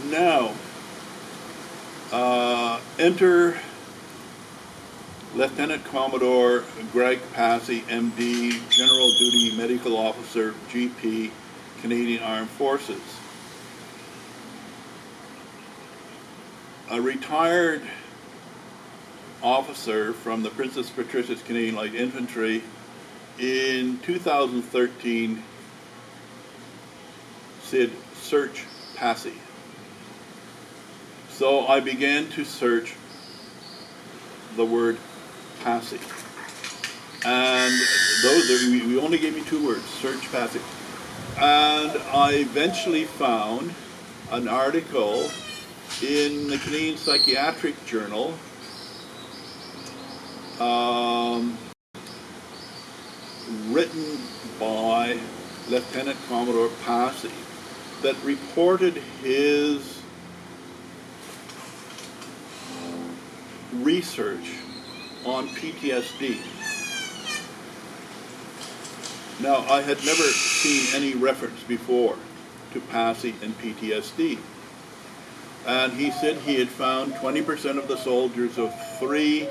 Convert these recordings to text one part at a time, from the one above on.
Now, enter Lieutenant Commodore Greg Passy, MD, General Duty Medical Officer, GP, Canadian Armed Forces. A retired officer from the Princess Patricia's Canadian Light Infantry in 2013 said, "Search Passy." So I began to search the word Passy. And we only gave me 2 words, search Passy. And I eventually found an article in the Canadian Psychiatric Journal written by Lieutenant Commodore Passy that reported his research on PTSD. Now, I had never seen any reference before to Passy and PTSD. And he said he had found 20% of the soldiers of 3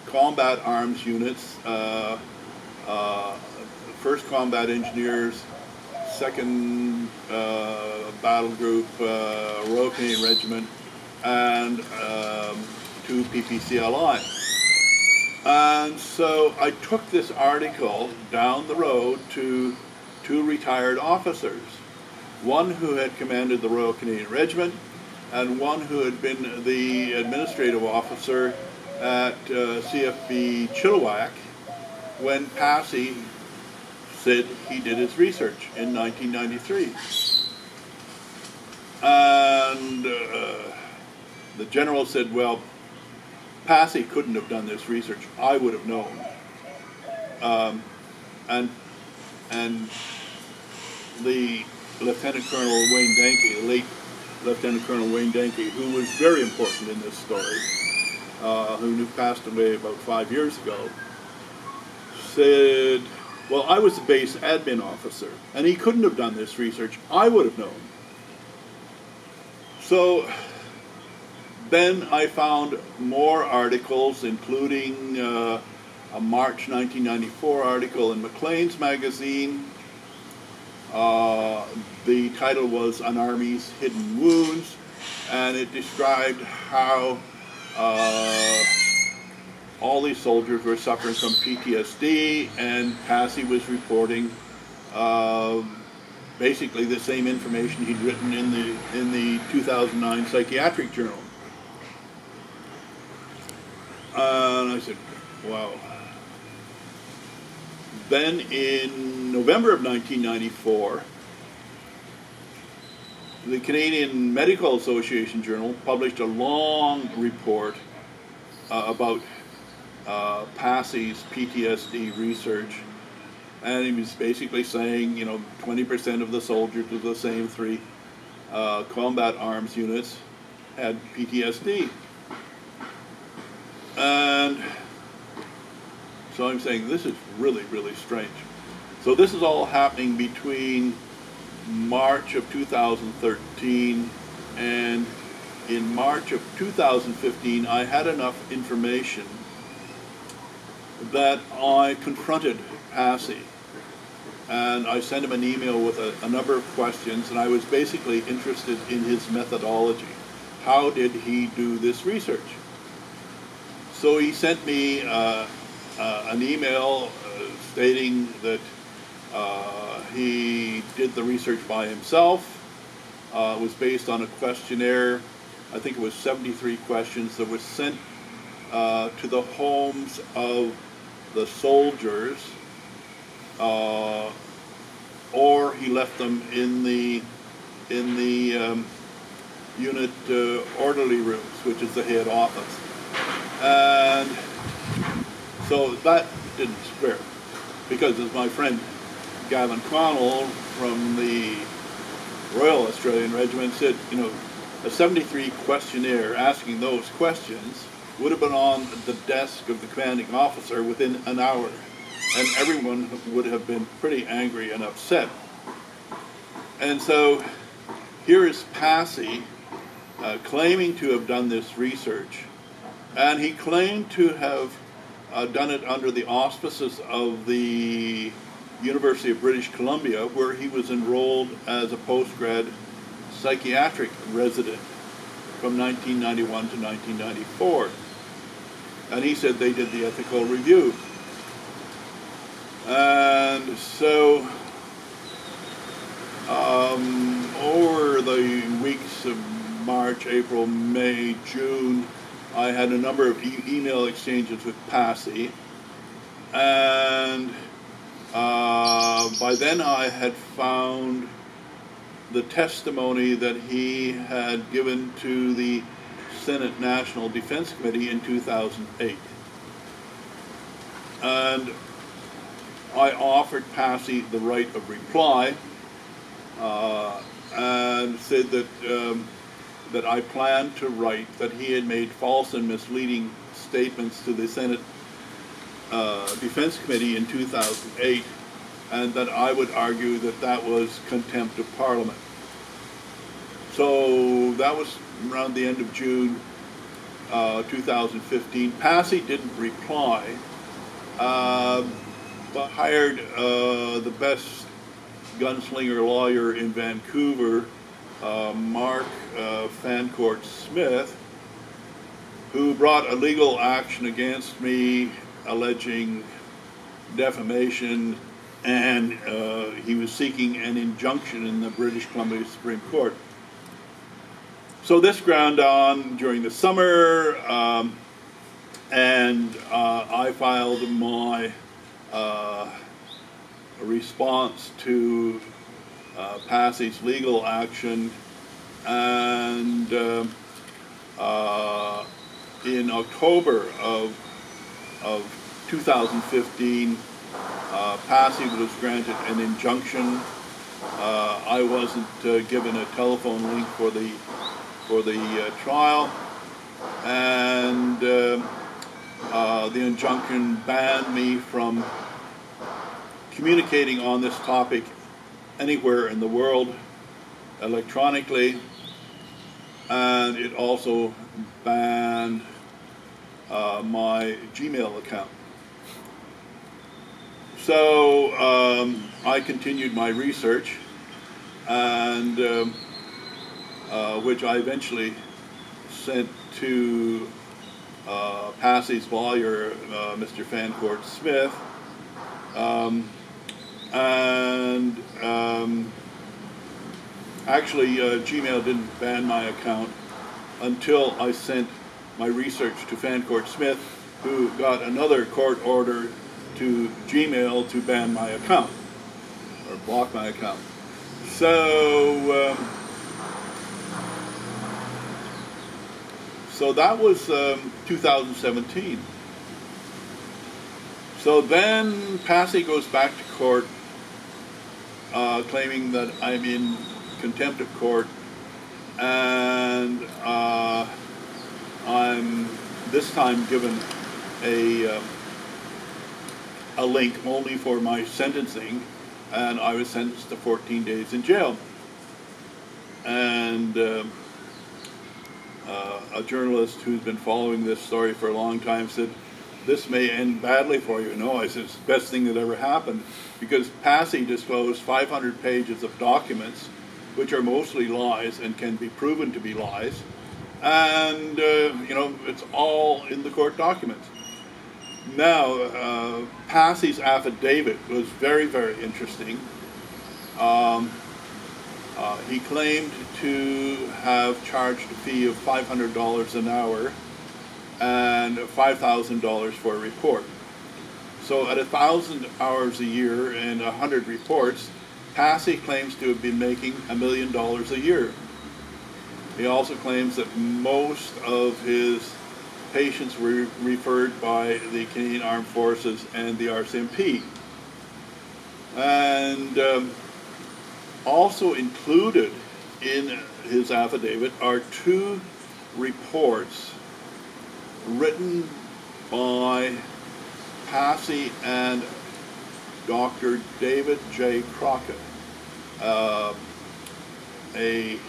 combat arms units, 1st Combat Engineers, 2nd Battle Group, Royal Canadian Regiment, and 2 PPCLI. And so I took this article down the road to 2 retired officers, one who had commanded the Royal Canadian Regiment and one who had been the administrative officer at CFB Chilliwack when Passy said he did his research in 1993. And the general said, "Well, Passy couldn't have done this research. I would have known." And the Lieutenant Colonel Wayne Danke, the late Lieutenant Colonel Wayne Danke, who was very important in this story, who passed away about 5 years ago, said, "Well, I was a base admin officer, and he couldn't have done this research. I would have known." So then I found more articles, including a March 1994 article in Maclean's magazine. The title was "An Army's Hidden Wounds," and it described how all these soldiers were suffering from PTSD, and Passy was reporting basically the same information he'd written in the 2009 Psychiatric Journal. And I said, wow. Then in November of 1994, the Canadian Medical Association Journal published a long report about Passy's PTSD research. And he was basically saying, 20% of the soldiers of the same 3 combat arms units had PTSD. And so I'm saying, this is really, really strange. So this is all happening between March of 2013 and in March of 2015, I had enough information that I confronted Passy. And I sent him an email with a number of questions, and I was basically interested in his methodology. How did he do this research? So he sent me an email stating that he did the research by himself. It was based on a questionnaire. I think it was 73 questions that was sent to the homes of the soldiers, or he left them in the unit orderly rooms, which is the head office. And so that didn't square, because as my friend Gavin Connell from the Royal Australian Regiment said, a 73 questionnaire asking those questions would have been on the desk of the commanding officer within an hour, and everyone would have been pretty angry and upset. And so here is Passy claiming to have done this research, and he claimed to have done it under the auspices of the University of British Columbia, where he was enrolled as a postgrad psychiatric resident from 1991 to 1994. And he said they did the ethical review. And so over the weeks of March, April, May, June, I had a number of email exchanges with Passy, and by then I had found the testimony that he had given to the Senate National Defense Committee in 2008. And I offered Passy the right of reply, and said that I planned to write that he had made false and misleading statements to the Senate Defense Committee in 2008, and that I would argue that that was contempt of Parliament. So that was around the end of June 2015. Passy didn't reply, but hired the best gunslinger lawyer in Vancouver, Mark Fancourt Smith, who brought a legal action against me alleging defamation, and he was seeking an injunction in the British Columbia Supreme Court. So this ground on during the summer, and I filed my response to Passy's legal action, and in October of 2015, Passy was granted an injunction. I wasn't given a telephone link for the trial, and the injunction banned me from communicating on this topic anywhere in the world electronically, and it also banned my Gmail account. So I continued my research, and which I eventually sent to Passy's lawyer, Mr. Fancourt Smith, actually Gmail didn't ban my account until I sent my research to Fancourt Smith, who got another court order to Gmail to ban my account, or block my account. So that was 2017. So then Passy goes back to court, claiming that I'm in contempt of court, and I'm this time given a link only for my sentencing, and I was sentenced to 14 days in jail. And a journalist who's been following this story for a long time said, "This may end badly for you." No, I said, it's the best thing that ever happened, because Passy disclosed 500 pages of documents, which are mostly lies and can be proven to be lies, and it's all in the court documents. Now, Passy's affidavit was very, very interesting. He claimed to have charged a fee of $500 an hour and $5,000 for a report. So at 1,000 hours a year and 100 reports, Passy claims to have been making $1 million a year. He also claims that most of his patients were referred by the Canadian Armed Forces and the RCMP. And also included in his affidavit are 2 reports written by Passy and Dr. David J. Crockett. a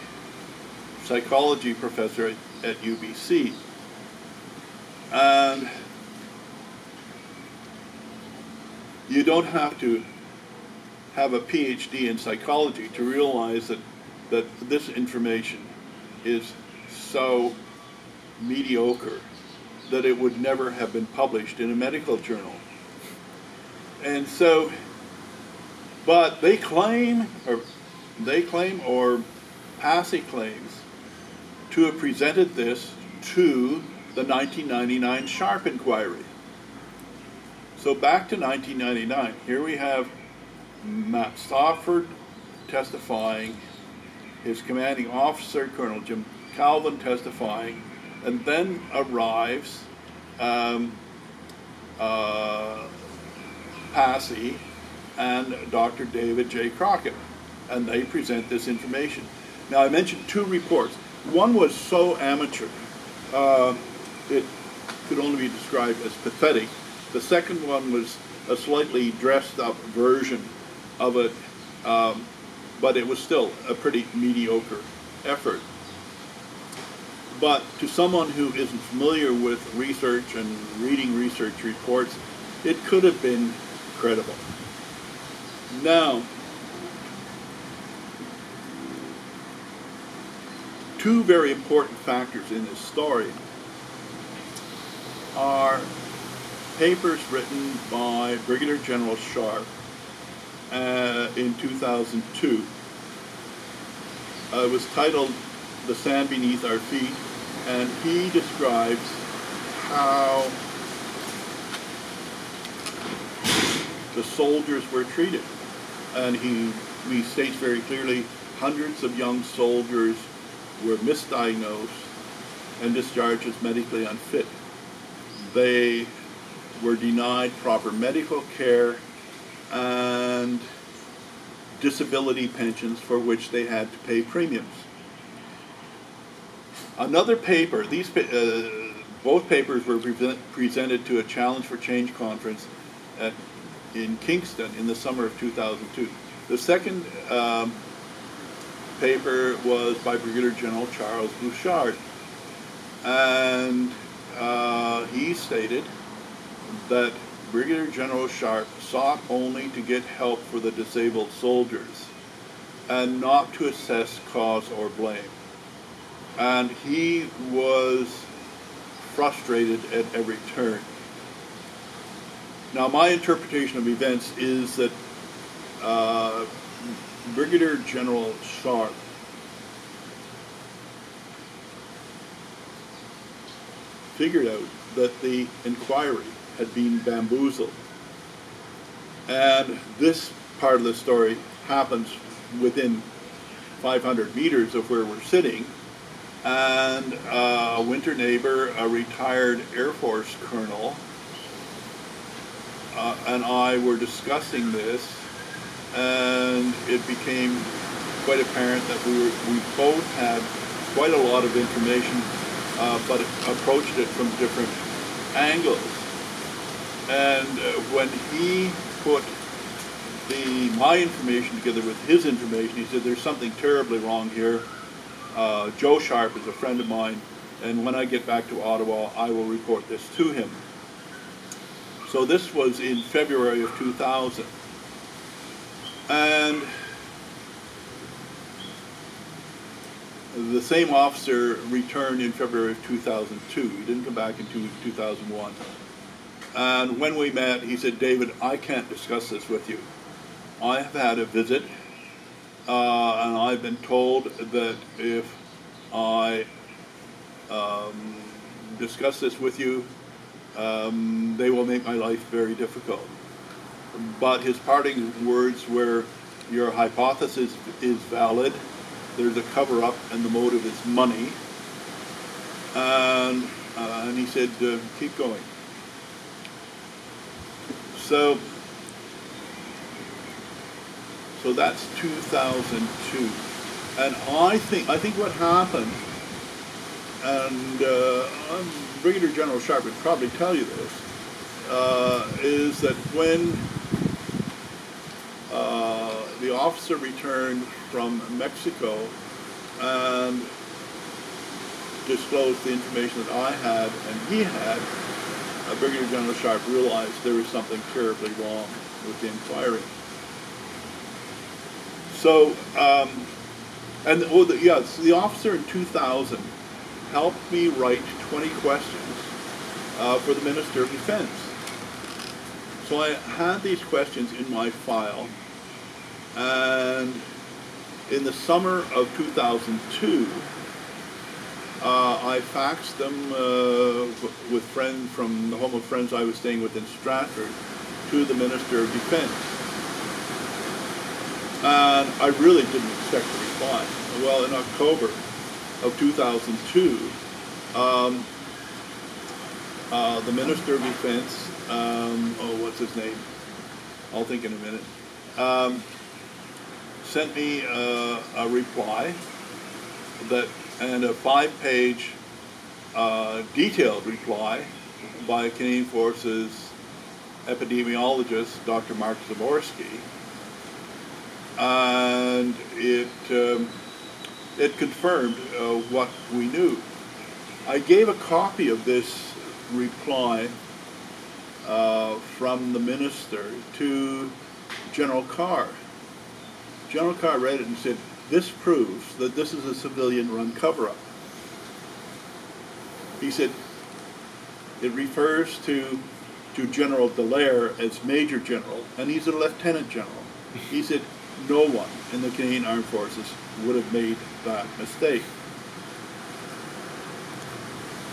psychology professor at UBC. And you don't have to have a PhD in psychology to realize that this information is so mediocre that it would never have been published in a medical journal. And so, but they claim, or Passy claims, to have presented this to the 1999 Sharp inquiry. So back to 1999, here we have Matt Stafford testifying, his commanding officer, Colonel Jim Calvin, testifying, and then arrives Passy and Dr. David J. Crockett, and they present this information. Now, I mentioned two reports. One was so amateur, it could only be described as pathetic. The second one was a slightly dressed up version of it, but it was still a pretty mediocre effort. But to someone who isn't familiar with research and reading research reports, it could have been credible. Now, two very important factors in this story are papers written by Brigadier General Sharp in 2002. It was titled "The Sand Beneath Our Feet," and he describes how the soldiers were treated. And he states very clearly, hundreds of young soldiers were misdiagnosed and discharged as medically unfit. They were denied proper medical care and disability pensions for which they had to pay premiums. Another paper, both papers were presented to a Challenge for Change conference in Kingston in the summer of 2002. The second paper was by Brigadier General Charles Bouchard, and he stated that Brigadier General Sharp sought only to get help for the disabled soldiers and not to assess cause or blame. And he was frustrated at every turn. Now, my interpretation of events is that Brigadier General Sharp figured out that the inquiry had been bamboozled. And this part of the story happens within 500 meters of where we're sitting. And a winter neighbor, a retired Air Force colonel, and I were discussing this, and it became quite apparent that we both had quite a lot of information, but approached it from different angles. And when he put my information together with his information, he said, "There's something terribly wrong here. Joe Sharp is a friend of mine, and when I get back to Ottawa, I will report this to him." So this was in February of 2000. And the same officer returned in February of 2002. He didn't come back in 2001. And when we met, he said, "David, I can't discuss this with you. I have had a visit, and I've been told that if I discuss this with you, they will make my life very difficult." But his parting words were, "Your hypothesis is valid. There's a cover-up, and the motive is money." And he said, "Keep going." So that's 2002. And I think what happened, and Brigadier General Sharp would probably tell you this, is that when the officer returned from Mexico, and disclosed the information that I had and he had, Brigadier General Sharp realized there was something terribly wrong with the inquiry. So, so the officer in 2000 helped me write 20 questions for the Minister of Defense. So I had these questions in my file, and in the summer of 2002, I faxed them with friends from the home of friends I was staying with in Stratford to the Minister of Defense. And I really didn't expect a reply. Well, in October of 2002, the Minister of Defense, what's his name? I'll think in a minute, sent me a reply and a 5-page detailed reply by Canadian Forces epidemiologist Dr. Mark Zaborski, and it confirmed what we knew. I gave a copy of this reply from the minister to General Carr. General Carr read it and said, "This proves that this is a civilian-run cover-up." He said, "It refers to General Dallaire as Major General, and he's a Lieutenant General." He said, "No one in the Canadian Armed Forces would have made that mistake."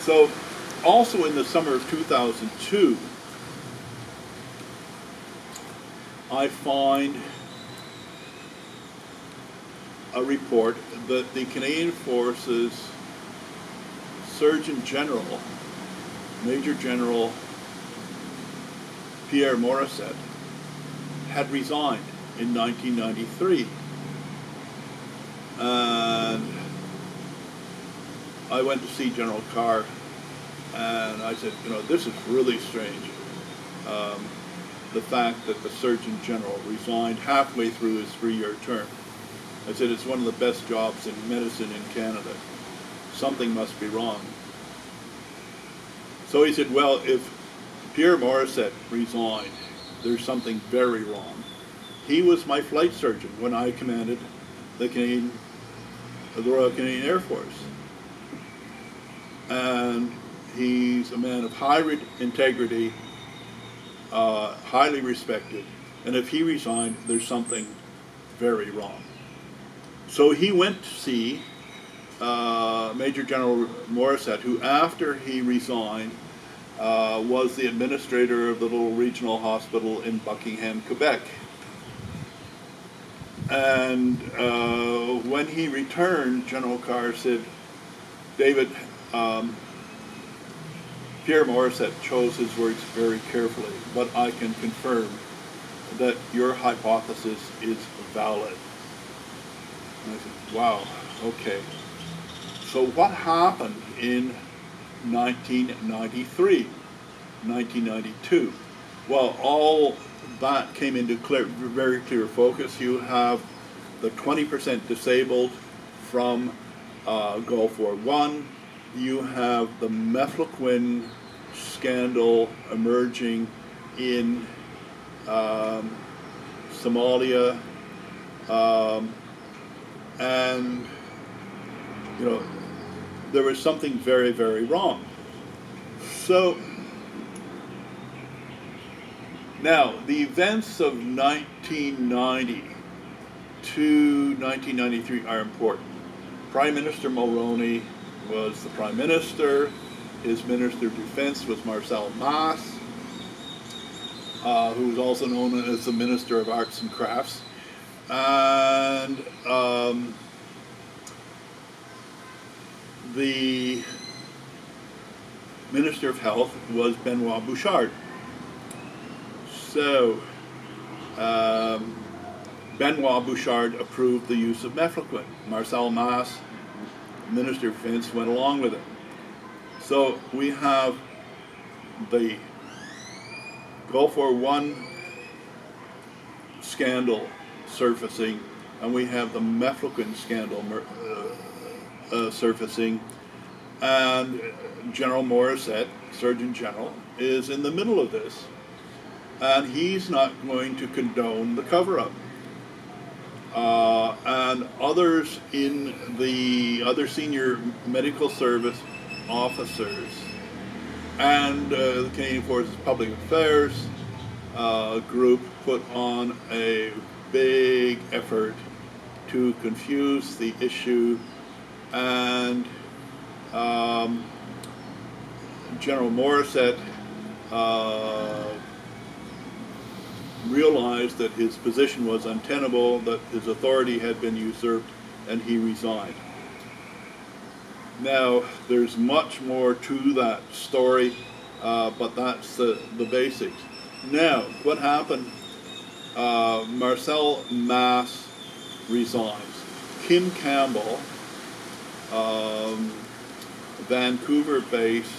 So, also in the summer of 2002, I find a report that the Canadian Forces Surgeon General, Major General Pierre Morissette, had resigned in 1993. And I went to see General Carr, and I said, this is really strange. The fact that the Surgeon General resigned halfway through his 3-year term. I said, it's one of the best jobs in medicine in Canada. Something must be wrong. So he said, well, if Pierre Morissette resigned, there's something very wrong. He was my flight surgeon when I commanded the Royal Canadian Air Force. And he's a man of high integrity, highly respected, and if he resigned, there's something very wrong. So he went to see Major General Morissette, who after he resigned was the administrator of the little regional hospital in Buckingham, Quebec. And when he returned, General Carr said, "David, Pierre Morissette chose his words very carefully, but I can confirm that your hypothesis is valid." And I said, wow, okay. So what happened in 1993, 1992? Well, all that came into very clear focus. You have the 20% disabled from Gulf War I. You have the mefloquine scandal emerging in Somalia, and there was something very, very wrong. So now the events of 1990 to 1993 are important. Prime Minister Mulroney was the Prime Minister. His Minister of Defense was Marcel Maas, who was also known as the Minister of Arts and Crafts. And the Minister of Health was Benoit Bouchard. So Benoit Bouchard approved the use of mefloquine. Marcel Maas, Minister of Defense, went along with it. So we have the Gulf War I scandal surfacing, and we have the mefloquine scandal surfacing, and General Morissette, Surgeon General, is in the middle of this, and he's not going to condone the cover-up. And others in the other senior medical service officers and the Canadian Forces Public Affairs group put on a big effort to confuse the issue, and General Morissette realized that his position was untenable, that his authority had been usurped, and he resigned. Now, there's much more to that story, but that's the basics. Now, what happened? Marcel Masse resigns. Kim Campbell, Vancouver-based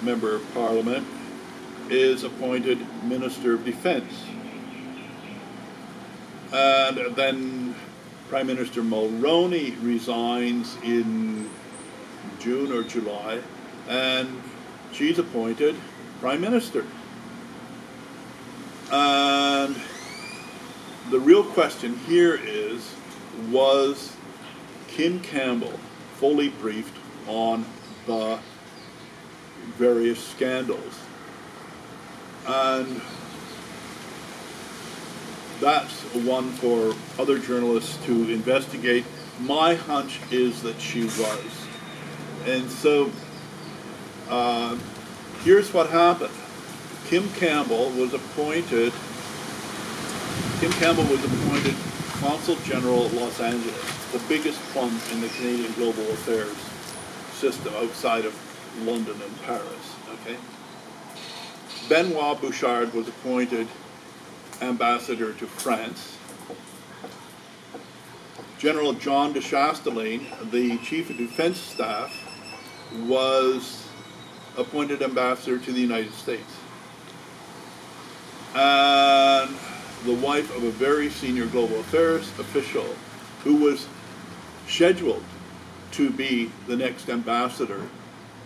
member of Parliament, is appointed Minister of Defense. And then Prime Minister Mulroney resigns in June or July, and she's appointed Prime Minister. And the real question here is, was Kim Campbell fully briefed on the various scandals? And that's one for other journalists to investigate. My hunch is that she was. And so here's what happened. Kim Campbell was appointed Consul General of Los Angeles, the biggest plum in the Canadian global affairs system outside of London and Paris. Okay. Benoit Bouchard was appointed ambassador to France. General John de Chastelain, the Chief of Defense Staff, was appointed ambassador to the United States. And the wife of a very senior global affairs official who was scheduled to be the next ambassador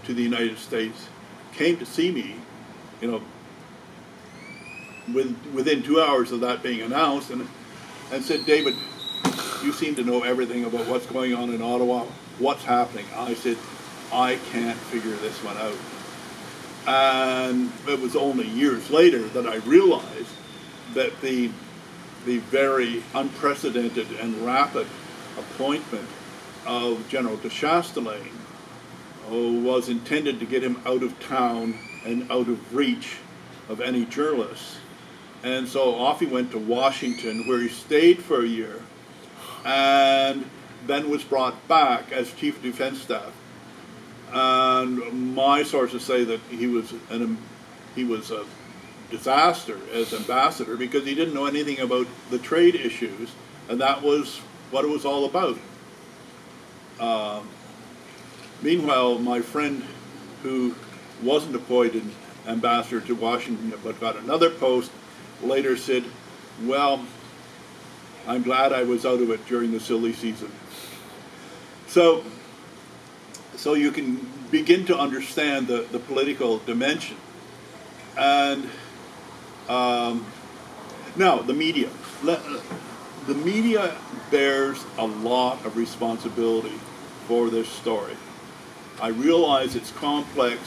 to the United States came to see me, within 2 hours of that being announced, and said, "David, you seem to know everything about what's going on in Ottawa. What's happening?" I said, "I can't figure this one out." And it was only years later that I realized that the very unprecedented and rapid appointment of General de Chastelain was intended to get him out of town and out of reach of any journalists. And so off he went to Washington, where he stayed for a year, and then was brought back as Chief of Defense Staff. And my sources say that he was a disaster as ambassador because he didn't know anything about the trade issues, and that was what it was all about. Meanwhile, my friend who wasn't appointed ambassador to Washington but got another post later said, "Well, I'm glad I was out of it during the silly season." So you can begin to understand the political dimension. And now the media. The media bears a lot of responsibility for this story. I realize it's complex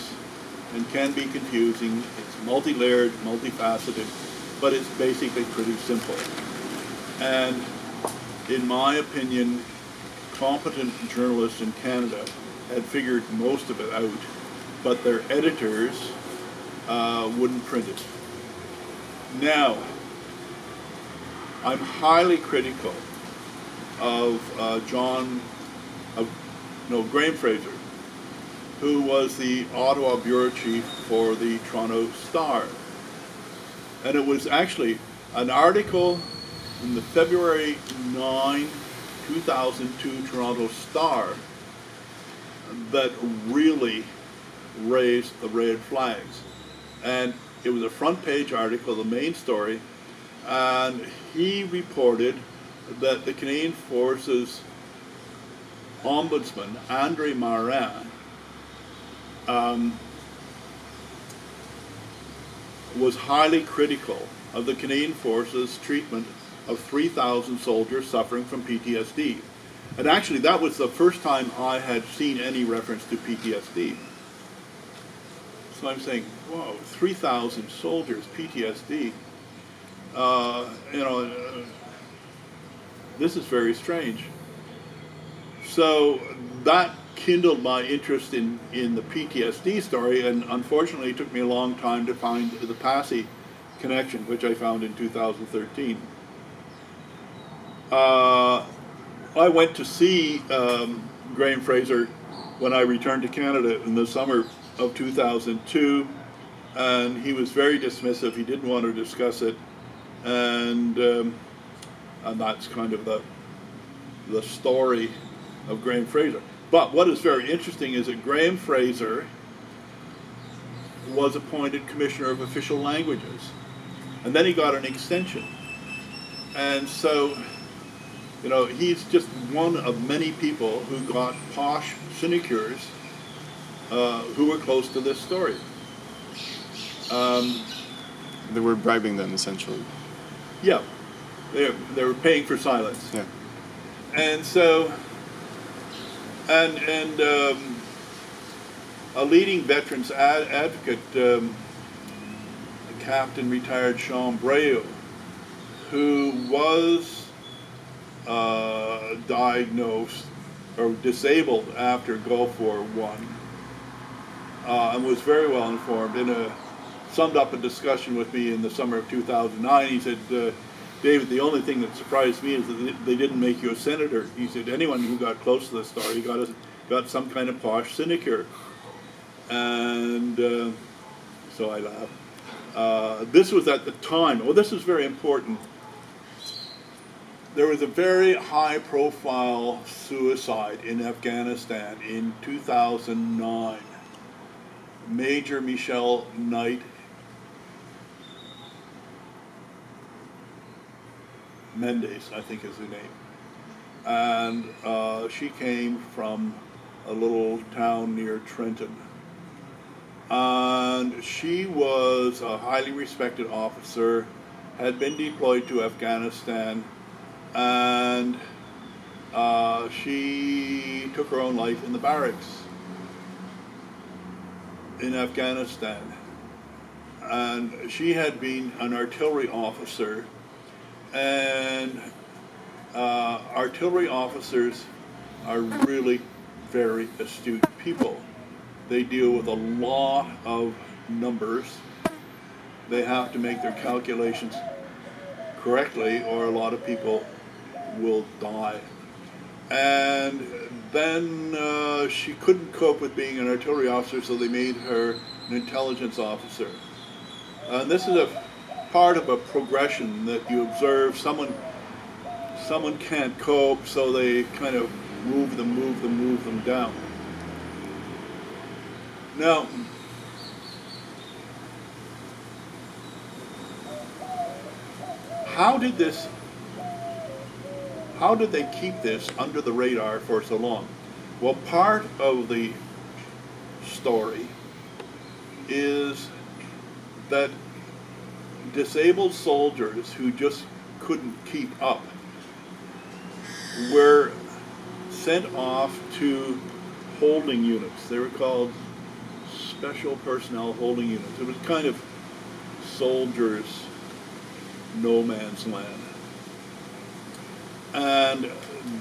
and can be confusing. It's multi-layered, multifaceted, but it's basically pretty simple. And in my opinion, competent journalists in Canada had figured most of it out, but their editors wouldn't print it. Now, I'm highly critical of Graham Fraser, who was the Ottawa bureau chief for the Toronto Star. And it was actually an article in the February 9, 2002 Toronto Star that really raised the red flags. And it was a front page article, the main story, and he reported that the Canadian Forces Ombudsman, Andre Marin, was highly critical of the Canadian Forces' treatment of 3,000 soldiers suffering from PTSD. And actually, that was the first time I had seen any reference to PTSD. So I'm saying, whoa, 3,000 soldiers, PTSD. This is very strange. So that kindled my interest in the PTSD story, and unfortunately it took me a long time to find the Passy connection, which I found in 2013. I went to see Graham Fraser when I returned to Canada in the summer of 2002, and he was very dismissive. He didn't want to discuss it, and that's kind of the story of Graham Fraser. But what is very interesting is that Graham Fraser was appointed Commissioner of Official Languages, and then he got an extension. And so, he's just one of many people who got posh sinecures who were close to this story. They were bribing them, essentially. Yeah, they were paying for silence. Yeah. And so, and a leading veterans advocate, Captain retired Sean Breu, who was diagnosed or disabled after Gulf War I, and was very well informed. Summed up a discussion with me in the summer of 2009. He said, David, the only thing that surprised me is that they didn't make you a senator. He said, anyone who got close to the story got some kind of posh sinecure. And so I laughed. This was at the time, this is very important. There was a very high-profile suicide in Afghanistan in 2009. Major Michelle Knight Mendes, I think is her name. And she came from a little town near Trenton. And she was a highly respected officer, had been deployed to Afghanistan, and she took her own life in the barracks in Afghanistan. And she had been an artillery officer, and artillery officers are really very astute people. They deal with a lot of numbers. They have to make their calculations correctly, or a lot of people will die. And then she couldn't cope with being an artillery officer, so they made her an intelligence officer. And this is a part of a progression that you observe. Someone can't cope, so they kind of move them down. Now, how did they keep this under the radar for so long? Well, part of the story is that disabled soldiers who just couldn't keep up were sent off to holding units. They were called Special Personnel Holding Units. It was kind of soldiers' no man's land. And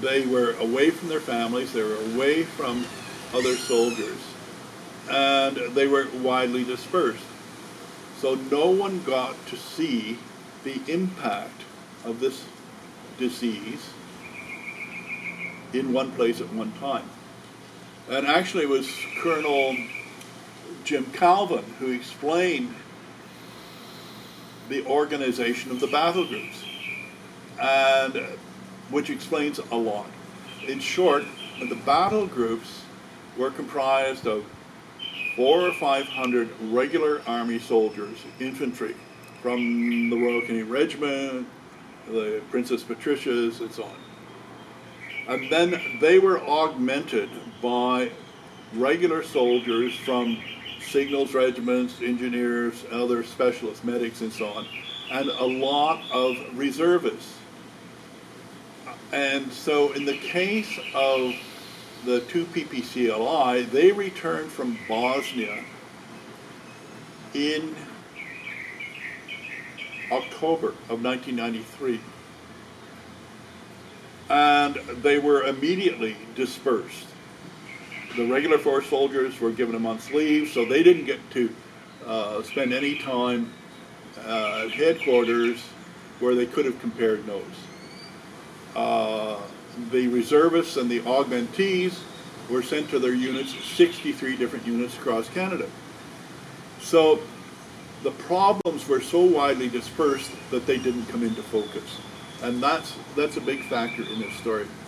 they were away from their families, they were away from other soldiers, and they were widely dispersed. So no one got to see the impact of this disease in one place at one time. And actually it was Colonel Jim Calvin who explained the organization of the battle groups, and which explains a lot. In short, the battle groups were comprised of 400 or 500 regular Army soldiers, infantry, from the Royal Canadian Regiment, the Princess Patricias, and so on. And then they were augmented by regular soldiers from signals regiments, engineers, other specialist medics and so on, and a lot of reservists. And so in the case of the two PPCLI, they returned from Bosnia in October of 1993. And they were immediately dispersed. The regular force soldiers were given a month's leave, so they didn't get to spend any time at headquarters where they could have compared notes. The reservists and the augmentees were sent to their units, 63 different units across Canada. So the problems were so widely dispersed that they didn't come into focus. And that's a big factor in this story.